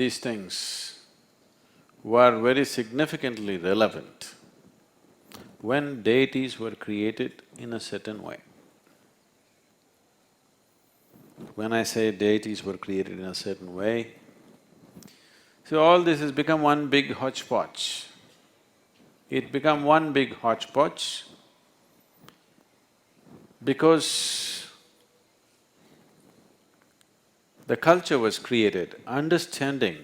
these things were very significantly relevant when deities were created in a certain way. When I say deities were created in a certain way, so all this has become one big hodgepodge. It become one big hodgepodge because the culture was created understanding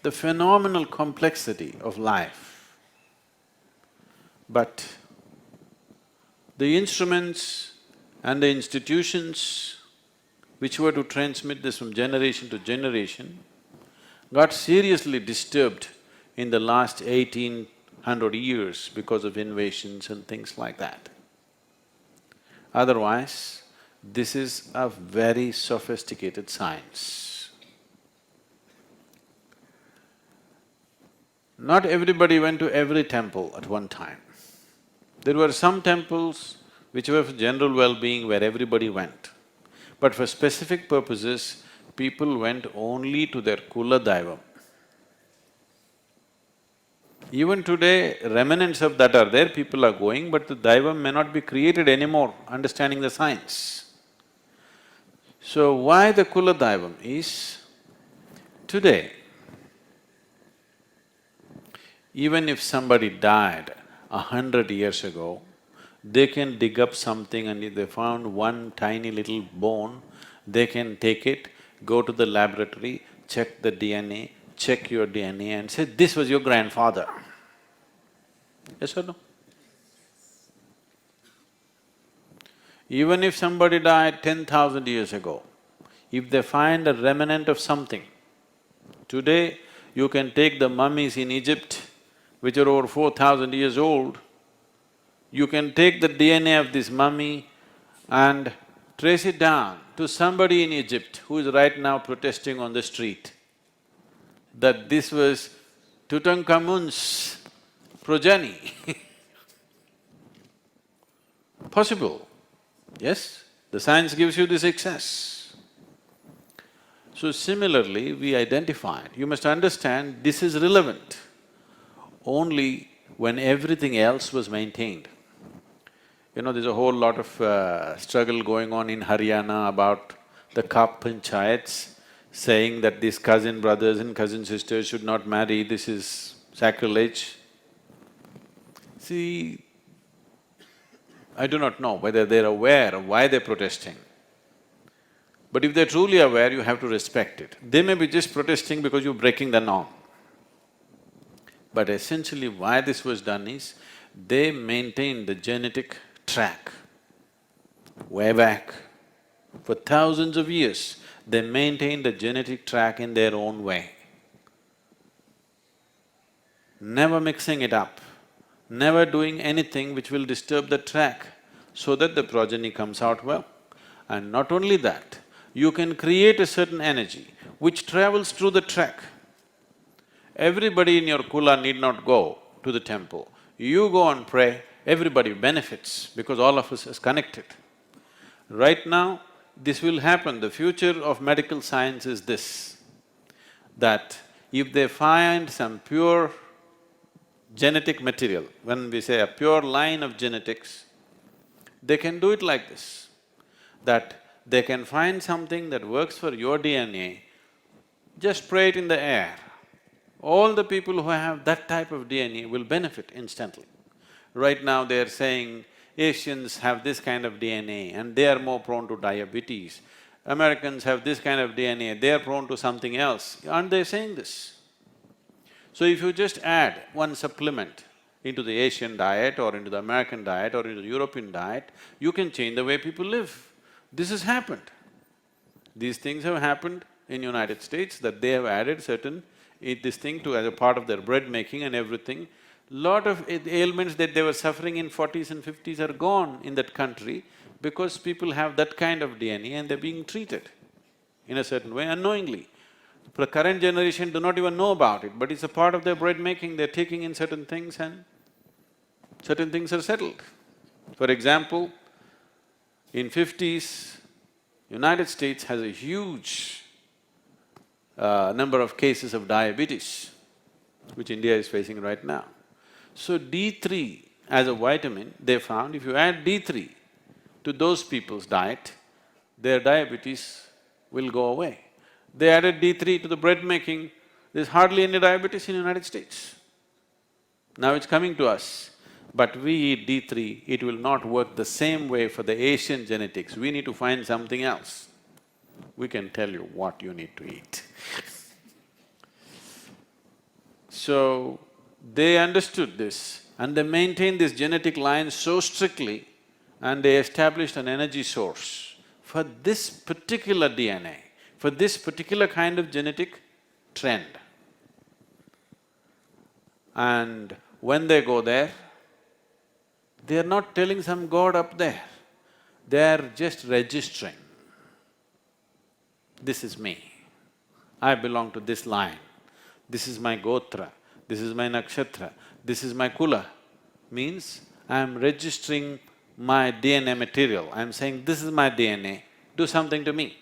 the phenomenal complexity of life. But the instruments and the institutions which were to transmit this from generation to generation got seriously disturbed in the last 1800 years because of invasions and things like that. Otherwise, this is a very sophisticated science. Not everybody went to every temple at one time. There were some temples which were for general well-being where everybody went. But for specific purposes, people went only to their Kula Daivam. Even today, remnants of that are there, people are going, but the Daivam may not be created anymore, understanding the science. So why the Kula Daivam is, today, even if somebody died 100 years ago, they can dig up something and if they found one tiny little bone, they can take it, go to the laboratory, check the DNA, check your DNA and say, this was your grandfather. Yes or no? Even if somebody died 10,000 years ago, if they find a remnant of something, today you can take the mummies in Egypt, which are over 4,000 years old, you can take the DNA of this mummy and trace it down to somebody in Egypt who is right now protesting on the street, that this was Tutankhamun's progeny. Possible, yes? The science gives you this access. So similarly, we identified, you must understand this is relevant only when everything else was maintained. You know, there's a whole lot of struggle going on in Haryana about the Kap panchayats, saying that these cousin brothers and cousin sisters should not marry, this is sacrilege. See, I do not know whether they're aware of why they're protesting. But if they're truly aware, you have to respect it. They may be just protesting because you're breaking the norm. But essentially why this was done is, they maintained the genetic track way back. For thousands of years, they maintained the genetic track in their own way. Never mixing it up, never doing anything which will disturb the track so that the progeny comes out well. And not only that, you can create a certain energy which travels through the track. Everybody in your Kula need not go to the temple. You go and pray, everybody benefits because all of us is connected. Right now, this will happen. The future of medical science is this, that if they find some pure genetic material, when we say a pure line of genetics, they can do it like this, that they can find something that works for your DNA, just spray it in the air. All the people who have that type of DNA will benefit instantly. Right now they're saying Asians have this kind of DNA and they are more prone to diabetes. Americans have this kind of DNA, they are prone to something else. Aren't they saying this? So if you just add one supplement into the Asian diet or into the American diet or into the European diet, you can change the way people live. This has happened. These things have happened in United States, that they have added certain this thing to as a part of their bread making and everything. Lot of ailments that they were suffering in 40s and 50s are gone in that country because people have that kind of DNA and they're being treated in a certain way unknowingly. The current generation do not even know about it, but it's a part of their bread making, they're taking in certain things and certain things are settled. For example, in 50s, United States has a huge number of cases of diabetes, which India is facing right now. So D3 as a vitamin, they found if you add D3 to those people's diet, their diabetes will go away. They added D3 to the bread making, there's hardly any diabetes in the United States. Now it's coming to us, but we eat D3, it will not work the same way for the Asian genetics. We need to find something else. We can tell you what you need to eat. So, they understood this and they maintained this genetic line so strictly and they established an energy source for this particular DNA, for this particular kind of genetic trend. And when they go there, they are not telling some god up there, they are just registering. This is me, I belong to this line, this is my gotra, this is my nakshatra, this is my kula. Means I am registering my DNA material, I am saying this is my DNA, do something to me.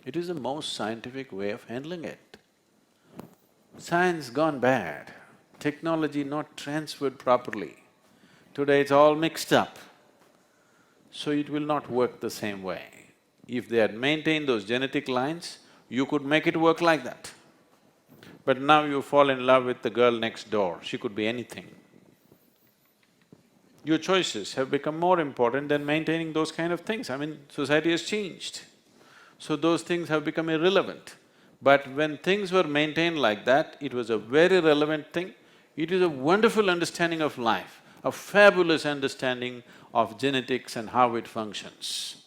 It is the most scientific way of handling it. Science gone bad, technology not transferred properly. Today it's all mixed up, so it will not work the same way. If they had maintained those genetic lines, you could make it work like that. But now you fall in love with the girl next door, she could be anything. Your choices have become more important than maintaining those kind of things. I mean, society has changed, so those things have become irrelevant. But when things were maintained like that, it was a very relevant thing. It is a wonderful understanding of life, a fabulous understanding of genetics and how it functions.